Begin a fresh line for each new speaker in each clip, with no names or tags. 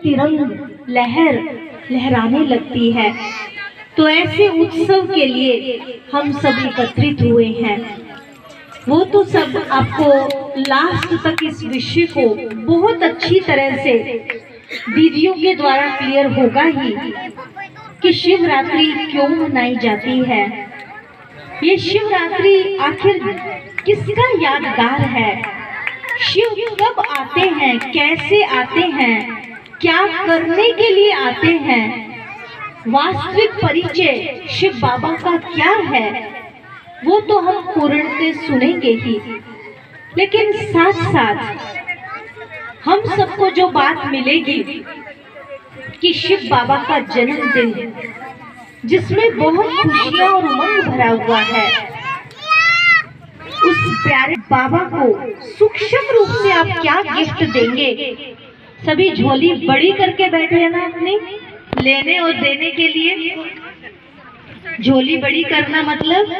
तिरंग लहर लहराने लगती है। तो ऐसे उत्सव के लिए हम सब एकत्रित हुए हैं। वो तो सब आपको लास्ट तक इस विषय को बहुत अच्छी तरह से दीदियों के द्वारा क्लियर होगा ही कि शिवरात्रि क्यों मनाई जाती है। ये शिवरात्रि आखिर किसका यादगार है, शिव कब आते हैं, कैसे आते हैं, क्या करने के लिए आते हैं, वास्तविक परिचय शिव बाबा का क्या है, वो तो हम पूर्णतः सुनेंगे ही। लेकिन साथ साथ हम सबको जो बात मिलेगी कि शिव बाबा का जन्मदिन, जिसमें बहुत खुशियां और उमंग भरा हुआ है, उस प्यारे बाबा को सूक्ष्म रूप से आप क्या गिफ्ट देंगे। सभी झोली बड़ी करके बैठे हैं ना अपनी लेने और देने के लिए। झोली बड़ी करना मतलब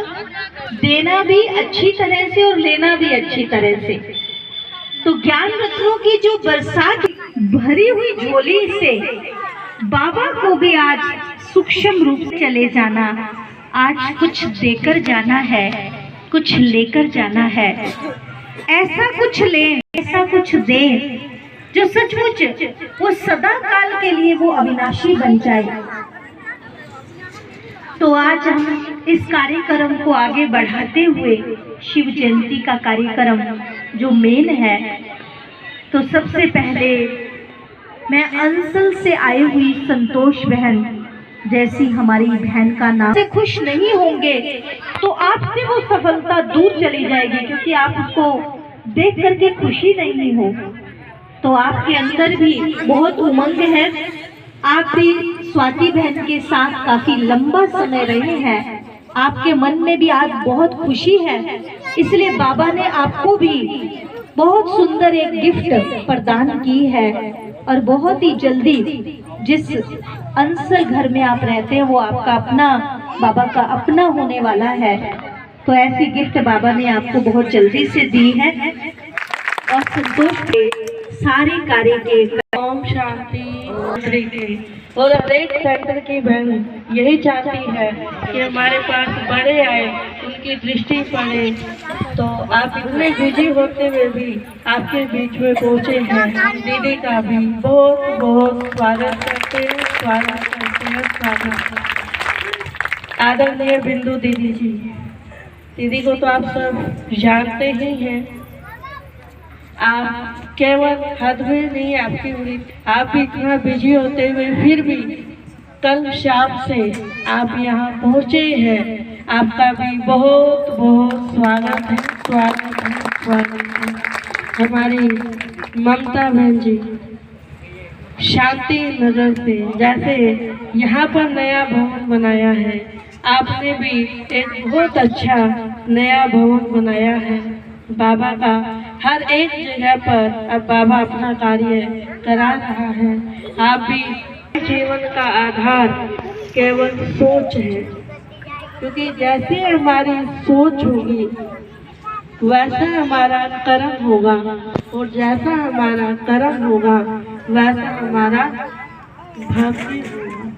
देना भी अच्छी तरह से और लेना भी अच्छी तरह से। तो ज्ञान रत्नों की जो बरसात भरी हुई झोली से बाबा को भी आज सूक्ष्म रूप से चले जाना, आज कुछ देकर जाना है, कुछ लेकर जाना है। ऐसा कुछ लें, ऐसा कुछ दें जो सचमुच वो सदा काल के लिए वो अविनाशी बन जाए। तो आज हम इस कार्यक्रम को आगे बढ़ाते हुए शिव जयंती का कार्यक्रम जो मेन है, तो सबसे पहले मैं अंसल से आई हुई संतोष बहन जैसी हमारी बहन का नाम से खुश नहीं होंगे तो आपसे वो सफलता दूर चली जाएगी, क्योंकि आप उसको देख करके खुशी नहीं हो। तो आपके अंदर भी बहुत उमंग है। आप भी स्वाति बहन के साथ काफी लंबा समय रहे हैं, आपके मन में भी आज बहुत खुशी है, इसलिए बाबा ने आपको भी बहुत सुंदर एक गिफ्ट प्रदान की है। और बहुत ही जल्दी जिस अंसल घर में आप रहते हैं वो आपका अपना, बाबा का अपना होने वाला है। तो ऐसी गिफ्ट बाबा ने आपको बहुत जल्दी से दी है। और संतोष के सारे कार्य के
ओम शांति के और हर एक सेंटर की बहन यही चाहती है कि हमारे पास बड़े आए, उनकी दृष्टि पड़े। तो आप इतने बिजी होते हुए भी आपके बीच में पहुंचे हैं। दीदी का भी बहुत बहुत स्वागत करते हैं, स्वागत करते हैं, स्वागत। आदरणीय बिंदु दीदी जी, दीदी को तो आप सब जानते ही हैं। आप केवल हद में नहीं, आपकी उम्र, आप इतना बिजी होते हुए फिर भी कल शाम से आप यहाँ पहुँचे हैं। आपका भी बहुत बहुत स्वागत है, स्वागत है, स्वागत है। हमारी ममता बहन जी शांति नगर से, जैसे यहाँ पर नया भवन बनाया है, आपने भी एक बहुत अच्छा नया भवन बनाया है। बाबा का हर एक जगह पर अब बाबा अपना कार्य करा रहा है। आप भी जीवन का आधार केवल सोच है, क्योंकि जैसे हमारी सोच होगी वैसा हमारा कर्म होगा, और जैसा हमारा कर्म होगा वैसा हमारा भाग्य होगा।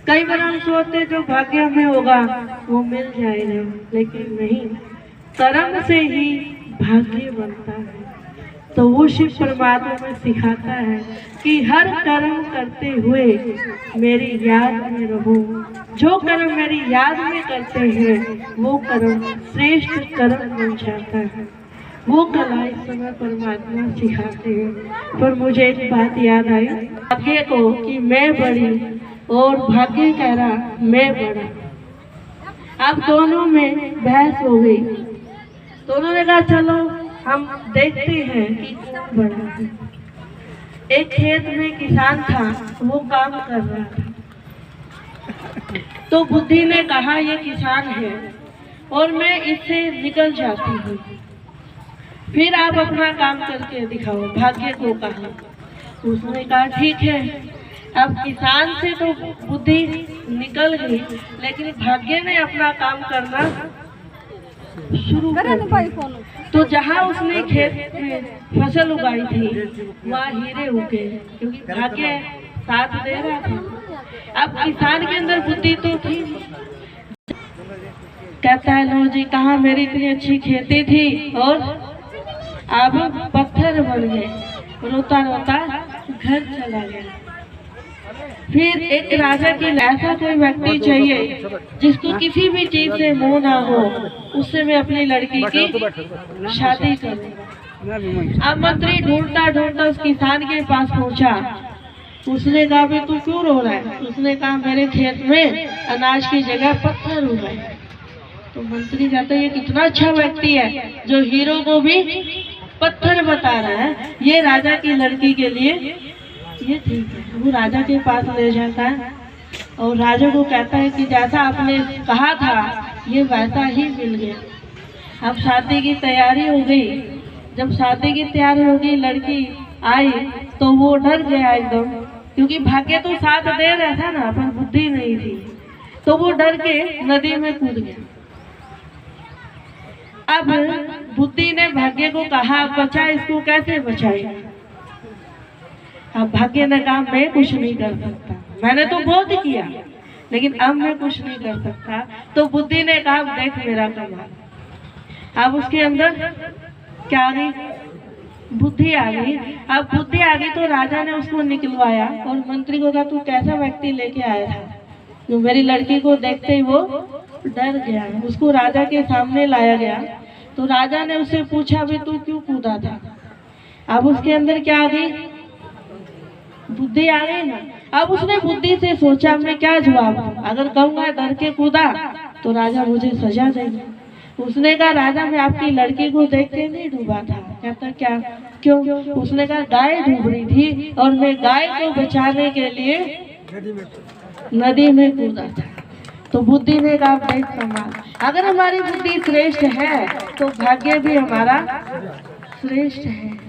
कई बार हम सोचते जो भाग्य में होगा वो मिल जाएगा, लेकिन नहीं, कर्म से ही भाग्य बनता है। तो वो शिव परमात्मा में सिखाता है कि हर कर्म करते हुए मेरी याद में रहो। जो कर्म मेरी याद में करते हैं वो कर्म श्रेष्ठ कर्म बन जाता है। वो कला इस समय परमात्मा सिखाते हैं। पर मुझे एक बात याद आई, भाग्य को कि मैं बड़ी और भाग्य कह रहा मैं बड़ा। अब दोनों में बहस हो गई। दोनों ने कहा चलो हम देखते हैं कि कौन बड़ा है। एक खेत में किसान था, वो काम कर रहा था। तो बुद्धि ने कहा ये किसान है और मैं इससे निकल जाती हूँ, फिर आप अपना काम करके दिखाओ, भाग्य को कहा। उसने कहा ठीक है। अब किसान से तो बुद्धि निकल गई, लेकिन भाग्य ने अपना काम करना शुरू कर दी। तो जहाँ उसने खेत में फसल उगाई थी वहाँ हीरे उगे, क्योंकि भाग्य साथ दे रहा था। अब किसान के अंदर बुद्धि तो थी, कहता है लो जी, कहाँ मेरी इतनी अच्छी खेती थी और अब पत्थर बन गए। रोता रोता घर चला गया। फिर एक राजा के ऐसा कोई व्यक्ति चाहिए जिसको किसी भी चीज से मोह ना हो, उससे मैं अपनी लड़की की शादी करूँ। अब मंत्री ढूंढता ढूंढता उस किसान के पास पहुंचा। उसने कहा भी तू क्यों रो रहा है? उसने कहा मेरे खेत में अनाज की जगह पत्थर हो गए। तो मंत्री कहता है ये कितना अच्छा व्यक्ति है जो हीरो को भी पत्थर बता रहा है, ये राजा की लड़की के लिए ये ठीक है। वो राजा के पास ले जाता है और राजा को कहता है कि जैसा आपने कहा था ये वैसा ही मिल गया। अब शादी की तैयारी हो गई। जब शादी की तैयारी हो गई, लड़की आई तो वो डर गया एकदम, क्योंकि भाग्य तो साथ दे रहा था ना, पर बुद्धि नहीं थी। तो वो डर के नदी में कूद गया। अब बुद्धि ने भाग्य को कहा बचा, इसको कैसे बचाए? अब भाग्य ने कहा मैं कुछ नहीं कर सकता, मैंने तो बहुत किया लेकिन अब मैं कुछ नहीं कर सकता। तो बुद्धि ने कहा देख मेरा कमाल। अब उसके अंदर क्या आ गई? बुद्धि आ गई। अब बुद्धि आ गई तो राजा ने उसको निकलवाया और मंत्री को कहा तू कैसा व्यक्ति लेके आया था जो मेरी लड़की को देखते ही वो डर गया। उसको राजा के सामने लाया गया तो राजा ने उससे पूछा भी तू क्यों कूदा था? अब उसके अंदर क्या आ गई? बुद्धि आ गई ना। अब उसने बुद्धि से सोचा मैं क्या जवाब दूं? अगर कहूँगा डर के कूदा तो राजा मुझे सजा देगा। उसने कहा राजा मैं आपकी लड़की को देख के नहीं डूबा था। कहता क्या? क्यों? उसने कहा गाय डूब रही थी और मैं गाय को बचाने के लिए नदी में कूदा था। तो बुद्धि ने कहा देख कमाल, अगर हमारी बुद्धि श्रेष्ठ है तो भाग्य भी हमारा श्रेष्ठ है।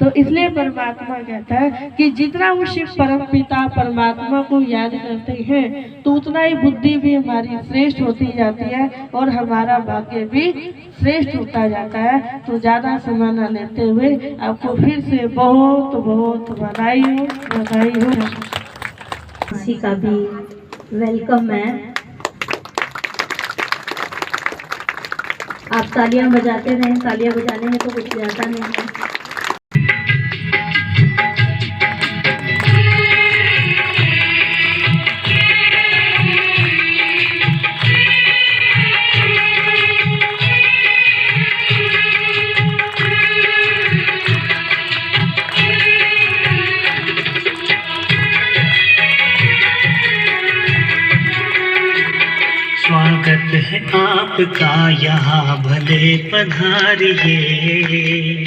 तो इसलिए परमात्मा कहता है कि जितना वो शिव परम पिता परमात्मा को याद करते हैं तो उतना ही बुद्धि भी हमारी श्रेष्ठ होती जाती है और हमारा भाग्य भी श्रेष्ठ होता जाता है। तो ज्यादा समय न लेते हुए आपको फिर से बहुत बहुत बधाई हो, बधाई हो।
किसी का भी वेलकम है। आप तालियां बजाते रहें, तालियां बजाने में तो कुछ जाता नहीं है।
स्वागत है आपका यहाँ भले पधारिए।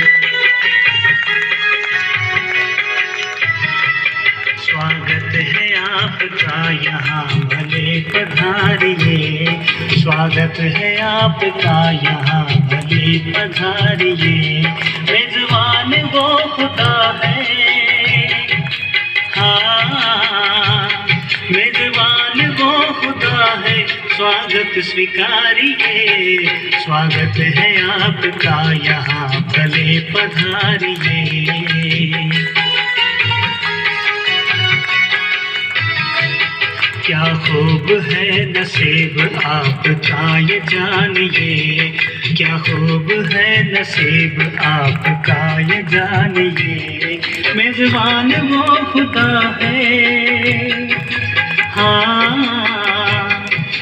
स्वागत है आपका यहाँ भले पधारिए। स्वागत है आपका यहाँ भले पधारिए। मेजबान वो खुदा है, हाँ मेजबान वो खुदा है, स्वागत स्वीकारिए। स्वागत है आपका यहाँ भले पधारिए। क्या खूब है नसीब आपका ये जानिए। क्या खूब है नसीब आपका ये जानिए। मेजबान वो खुदा है, हाँ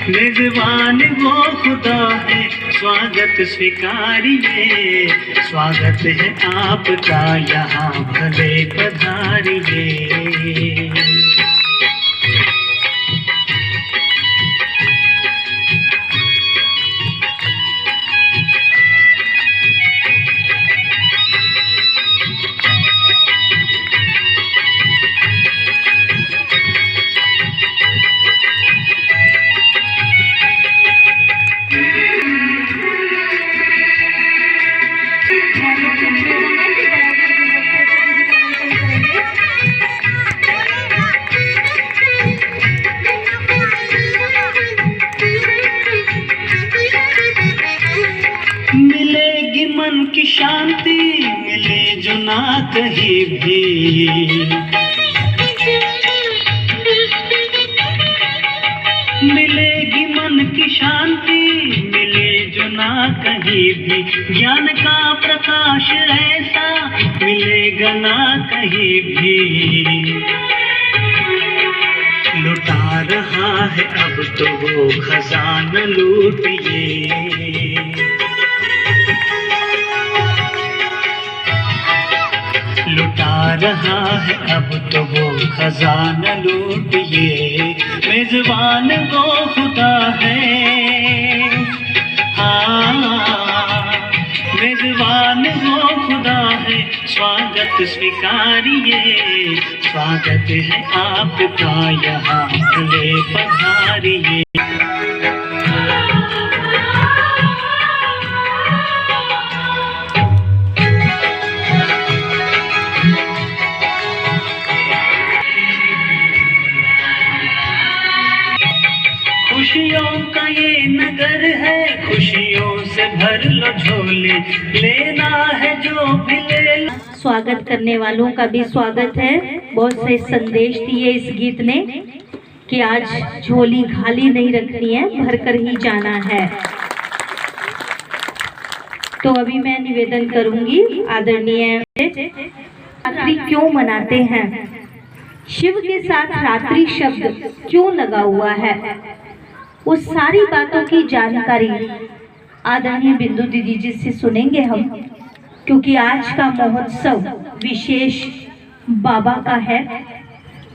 मेजबान वो खुदा है, स्वागत स्वीकारिए। स्वागत है आपका यहाँ भले पधारिए। कहीं भी। मिलेगी मन की शांति, मिले जो ना कहीं भी। ज्ञान का प्रकाश ऐसा मिलेगा ना कहीं भी। लुटा रहा है अब तो वो खजाना लूटिए। लुटा रहा है अब तो वो खजाना लूटिए। मेजबान वो खुदा है, हाँ मेजबान वो खुदा है। स्वागत स्वीकारिए, स्वागत है आपका यहाँ, भले पधारिए। खुशियों का ये नगर है, खुशियों से भर लो झोले। लेना है जो भी ले लो।
स्वागत करने वालों का भी स्वागत है। बहुत से संदेश दिए इस गीत ने कि आज झोली खाली नहीं रखनी है, भर कर ही जाना है। तो अभी मैं निवेदन करूंगी, आदरणीय, रात्रि क्यों मनाते हैं, शिव के साथ रात्रि शब्द क्यों लगा हुआ है, उस सारी बातों की जानकारी आदरणीय बिंदु दीदी जी से सुनेंगे हम, क्योंकि आज का महोत्सव विशेष बाबा का है।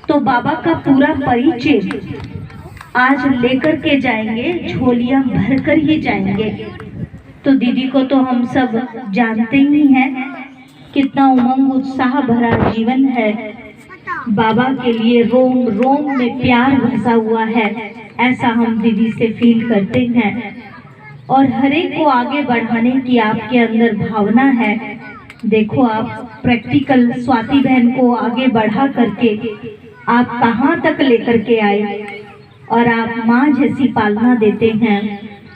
तो बाबा का पूरा परिचय आज लेकर के जाएंगे, झोलियां भर कर ही जाएंगे। तो दीदी को तो हम सब जानते ही हैं, कितना उमंग उत्साह भरा जीवन है, बाबा के लिए रोम रोम में प्यार बसा हुआ है, ऐसा हम दीदी से फील करते हैं। और हर एक को आगे बढ़ाने की आपके अंदर भावना है। देखो आप प्रैक्टिकल स्वाति बहन को आगे बढ़ा करके आप कहाँ तक लेकर के आए, और आप माँ जैसी पालना देते हैं।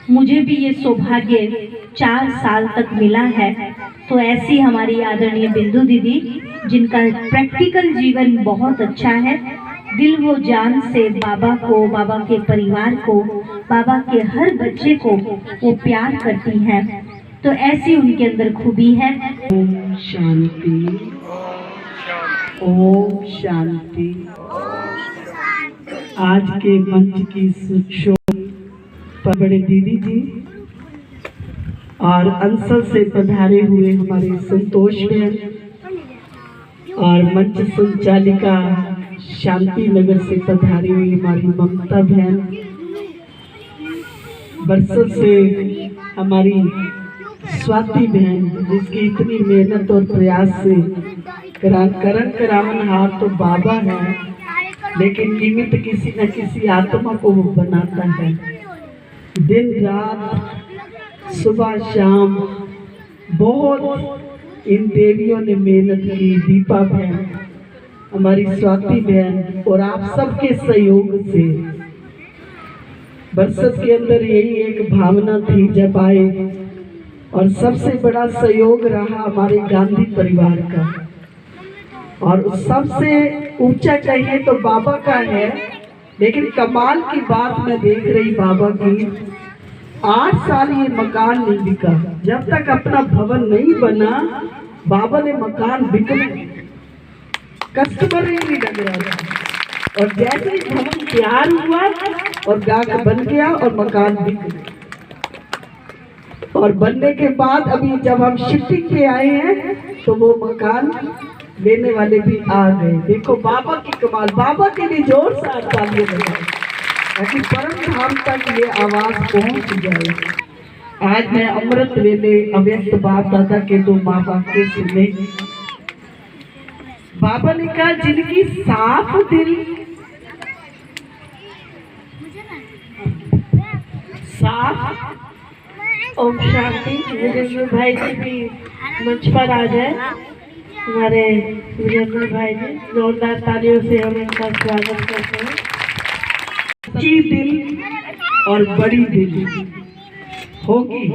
मुझे भी ये सौभाग्य 4 साल तक मिला है। तो ऐसी हमारी आदरणीय बिंदु दीदी, जिनका प्रैक्टिकल जीवन बहुत अच्छा है, दिल वो जान से बाबा को, बाबा के परिवार को, बाबा के हर बच्चे को वो प्यार करती हैं। तो ऐसी उनके अंदर खूबी है।
ओम शांति, ओम शांति। आज के मंच की शो पर बड़े दीदी जी और अंसल से पधारे हुए हमारे संतोष बहन और मंच संचालिका शांति नगर से पधारी हुई हमारी ममता बहन, बरसों से हमारी स्वाति बहन, जिसकी इतनी मेहनत और प्रयास से करण करावन हार तो बाबा है, लेकिन निमित्त किसी न किसी आत्मा को वो बनाता है। दिन रात सुबह शाम बहुत इन देवियों ने मेहनत की। दीपा बहन, हमारी स्वाति बहन और आप सबके सहयोग से बरसत के अंदर यही एक भावना थी जब आए, और सबसे बड़ा सहयोग रहा हमारे गांधी परिवार का, और सबसे ऊंचा कहिए तो बाबा का है। लेकिन कमाल की बात मैं देख रही बाबा की, 8 साल ये मकान नहीं बिका। जब तक अपना भवन नहीं बना, बाबा ने मकान बिकने, कस्टमर ही नहीं लग रहा था। और जैसे ही भवन तैयार हुआ और गाहक बन गया और मकान बिक गया। और बनने के बाद अभी जब हम शिफ्टिंग पे आए हैं तो वो मकान लेने वाले भी आ गए। देखो बाबा की कमाल, बाबा के लिए जोर से तालियां बजाएं ताकि परम धाम तक ये आवाज पहुंच जाए। आज मैं अमृत वेले अव्यक्त बाप दादा के 2 माँ बाप के सुने। बाबा ने कहा जिनकी साफ दिल, साफ। ओम शांति। विजेंद्र भाई जी भी मंच पर आ जाए। हमारे विजेंद्र भाई जी, जोरदार तालियों से हम इनका स्वागत करते हैं। सच्ची दिल और बड़ी दिल होगी,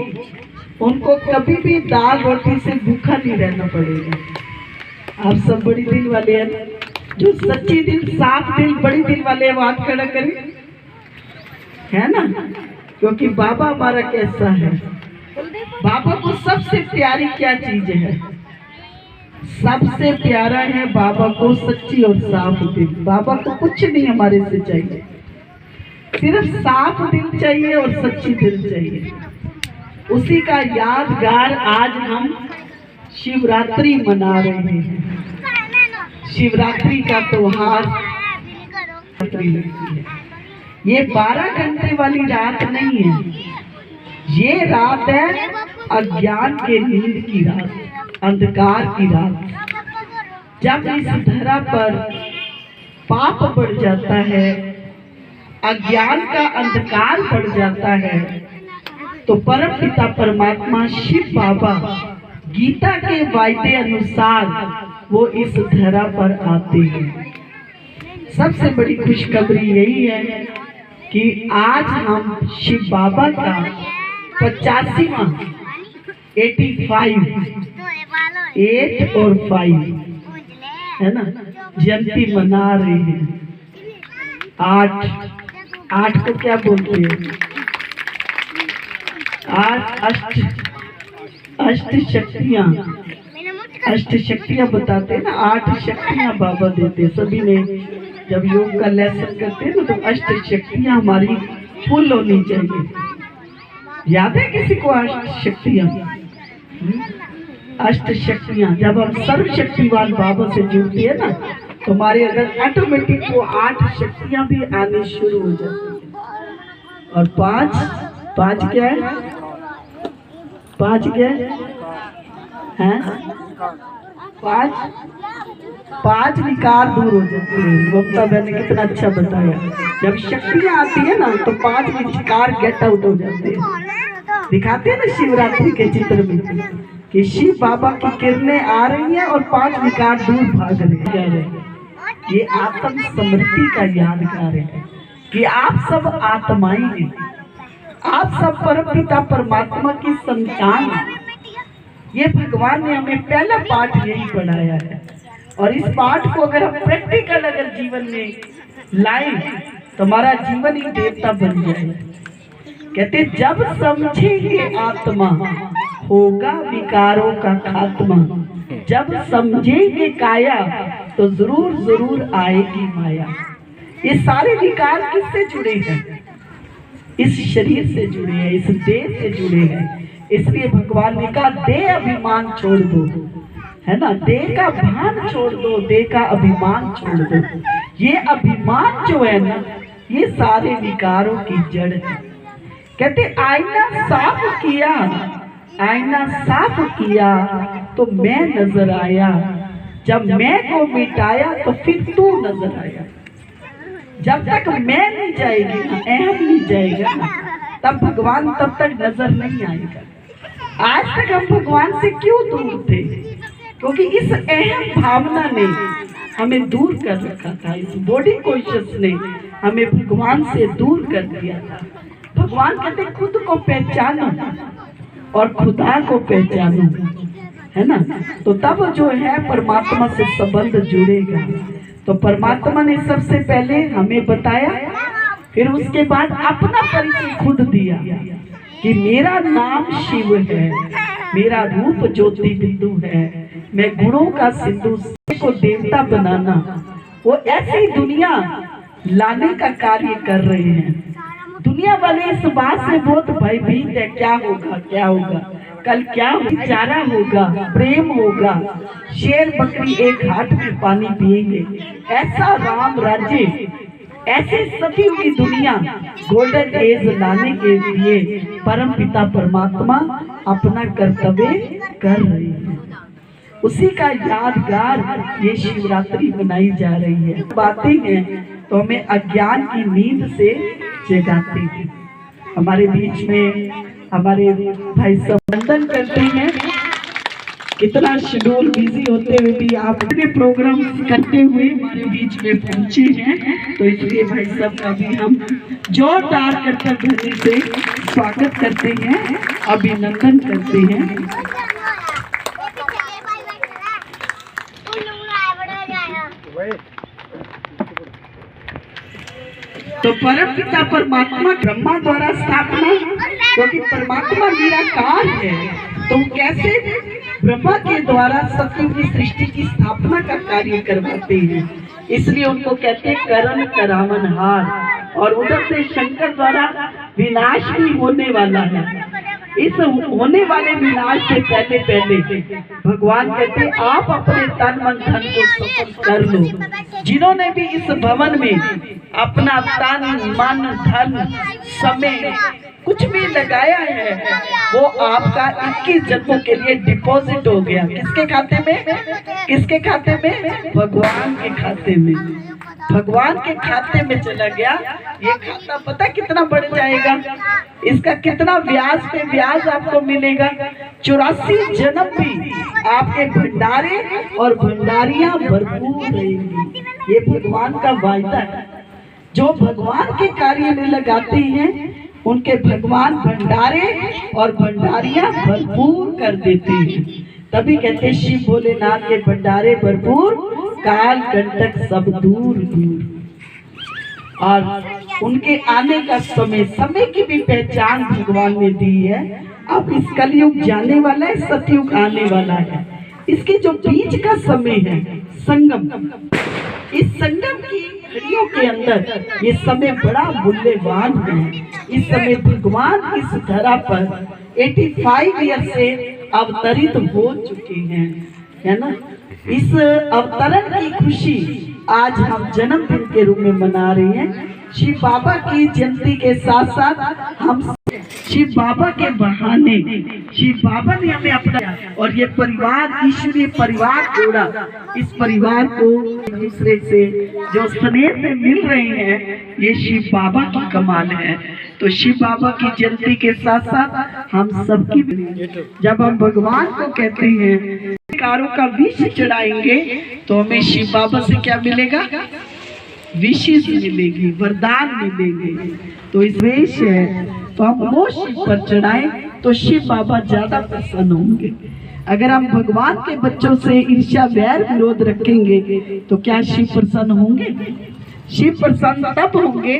उनको कभी भी दाल रोटी से भूखा नहीं रहना पड़ेगा। आप सब बड़ी दिल वाले हैं, जो सच्ची दिल, साफ दिल, बड़ी दिल वाले हैं, वो हाथ खड़ा करें, है ना। क्योंकि बाबा हमारा कैसा है, बाबा को सबसे प्यारी क्या चीज है, सबसे प्यारा है बाबा को सच्ची और साफ दिल। बाबा को कुछ नहीं हमारे से चाहिए, सिर्फ साफ दिल चाहिए और सच्ची दिल चाहिए। उसी का यादगार आज हम शिवरात्रि मना रहे हैं। शिवरात्रि का त्योहार ये 12 घंटे वाली रात नहीं है, ये रात है अज्ञान के नींद की रात, अंधकार की रात। जब इस धरा पर पाप बढ़ जाता है, अज्ञान का अंधकार बढ़ जाता है, तो परम पिता परमात्मा शिव बाबा गीता के वायदे अनुसार वो इस धरा पर आते हैं। सबसे बड़ी खुशखबरी यही है कि आज हम शिव बाबा का 85वां 8 और 5 है ना जयंती मना रहे हैं। 8 को क्या बोलते हैं? 8 अष्ट शक्तियाँ, अष्ट शक्तियाँ बताते हैं ना, 8 शक्तियाँ बाबा देते हैं। सभी ने जब योग का लेसन करते हैं ना, तो अष्ट शक्तियाँ हमारी फुल होनी चाहिए। याद है किसी को अष्ट शक्तियाँ? अष्ट शक्तियाँ जब हम सर्वशक्तिवान बाबा से जुड़ते हैं ना, तो हमारे अंदर ऑटोमेटिक वो 8 शक्तियाँ भी आनी शुरू हो जाती है। और 5 क्या है? 5 क्या है? 5 विकार दूर हो जाते हैं। ममता बहन ने कितना अच्छा बताया, जब शक्तियाँ आती है ना तो 5 विकार गेट आउट हो जाते हैं। दिखाते हैं ना शिवरात्रि के चित्र में कि शिव बाबा की किरणें आ रही हैं और 5 विकार दूर भाग रहे हैं। ये आत्म स्मृति का यादगार है कि आप सब आत्माएं हैं, आप सब परमपिता परमात्मा की संतान हैं। ये भगवान ने हमें पहला पाठ यही पढ़ाया है, और इस पाठ को अगर हम प्रैक्टिकल अगर जीवन में लाएं तो हमारा जीवन ही देवता बन जाए। कहते जब समझेंगे आत्मा होगा विकारों का खात्मा, जब समझेंगे काया तो जरूर जरूर आएगी माया। ये सारे विकार किससे जुड़े हैं? इस शरीर से जुड़े हैं, इस देह से जुड़े हैं। इसलिए भगवान ने कहा देह अभिमान छोड़ दो, है ना, देह का भान छोड़ दो, देह का अभिमान छोड़ दो। ये अभिमान जो है ना, ये सारे विकारों की जड़ है। कहते आईना साफ किया, आईना साफ किया तो मैं नजर आया, जब मैं को मिटाया तो फिर तू नजर आया। जब तक मैं नहीं जाएगी ना, अहम नहीं जाएगा ना, तब भगवान तब तक नजर नहीं आएगा। आज तक हम भगवान से क्यों दूर थे? क्योंकि इस अहम भावना ने हमें दूर कर रखा था, इस बॉडी कॉन्शियस ने हमें भगवान से दूर कर दिया था। भगवान कहते खुद को पहचानो और खुदा को पहचानो, है ना, तो तब जो है परमात्मा से संबंध जुड़ेगा। तो परमात्मा ने सबसे पहले हमें बताया, फिर उसके बाद अपना परिचय खुद दिया कि मेरा नाम शिव है, मेरा रूप ज्योति बिंदु है, मैं गुणों का सिंधु को देवता बनाना, वो ऐसी दुनिया लाने का कार्य कर रहे हैं। दुनिया वाले इस बात से बहुत भयभीत है, क्या होगा क्या होगा, कल क्या चारा होगा, प्रेम होगा, शेर बकरी एक हाथ में पानी पिएंगे, ऐसा राम राज्य, ऐसे सती हुई दुनिया गोल्डन एज लाने के लिए परम पिता परमात्मा अपना कर्तव्य कर रहे हैं। उसी का यादगार ये शिवरात्रि मनाई जा रही है। बातें हैं तो हमें अज्ञान की नींद से जगाते हैं। हमारे बीच में हमारे भाई सब वंदन करते हैं। इतना शेड्यूल बिजी होते हुए भी आप अपने प्रोग्राम करते हुए हमारे बीच में पहुंचे हैं, तो इसलिए भाई सब का भी हम जोरदार करकर ध्वनि से स्वागत करते हैं, अभिनंदन करते हैं।
तो परम पिता परमात्मा ब्रह्मा द्वारा स्थापना, क्योंकि परमात्मा निराकार है, तो कैसे ब्रह्मा के द्वारा सत्युग की सृष्टि की स्थापना का कार्य करवाते हैं। इसलिए उनको कहते हैं करण करावनहार। और उधर से शंकर द्वारा विनाश भी होने वाला है। इस होने वाले विनाश से पहले पहले भगवान कहते हैं आप अपने तन मन धन को सफल कर लो। जिन्होंने भी इस भवन में अपना तन मन धन समय कुछ भी लगाया है, वो आपका 21 जन्मों के लिए डिपॉजिट हो गया। किसके खाते में? किसके खाते में? भगवान के खाते में। भगवान के खाते में चला गया। ये खाता पता कितना बढ़ जाएगा? इसका कितना ब्याज पे ब्याज आपको मिलेगा। 84 जन्म भी आपके भंडारे और भंडारियां भरपूर रहेंगी। ये भगवान का वायदा है। जो भगवान के कार्य में लगाते हैं उनके भगवान भंडारे और भंडारियां भरपूर कर देते हैं। तभी कहते हैं शिव भोलेनाथ के भंडारे भरपूर, काल कंटक सब दूर दूर। और उनके आने का समय की भी पहचान भगवान ने दी है। अब इस कलयुग जाने वाला है, सतयुग आने वाला है। इसके जो बीच का समय है संगम, इस संगम की घड़ियों के अंदर ये समय बड़ा मूल्यवान है। इस समय भगवान इस धरा पर 85 ईयर से अवतरित हो चुके हैं, है ना। इस अवतरण की खुशी आज हम जन्मदिन के रूप में मना रहे हैं। शिव बाबा की जयंती के साथ साथ हम शिव बाबा के बहाने शिव बाबा ने हमें अपना और ये परिवार ईश्वरीय परिवार जोड़ा। इस परिवार को एक दूसरे से जो स्नेह से मिल रहे हैं, ये शिव बाबा की कमाल है। तो शिव बाबा की जयंती के साथ साथ हम सबकी, जब हम भगवान को कहते हैं कारों का विष चढ़ाएंगे तो हमें शिव बाबा से क्या मिलेगा? विशेष मिलेगी, वरदान मिलेंगे। तो इस वेश है तो हम वो शिव पर चढ़ाएं तो शिव बाबा ज्यादा प्रसन्न होंगे। अगर हम भगवान के बच्चों से ईर्ष्या वैर विरोध रखेंगे तो क्या शिव प्रसन्न होंगे? शिव प्रसन्न तब होंगे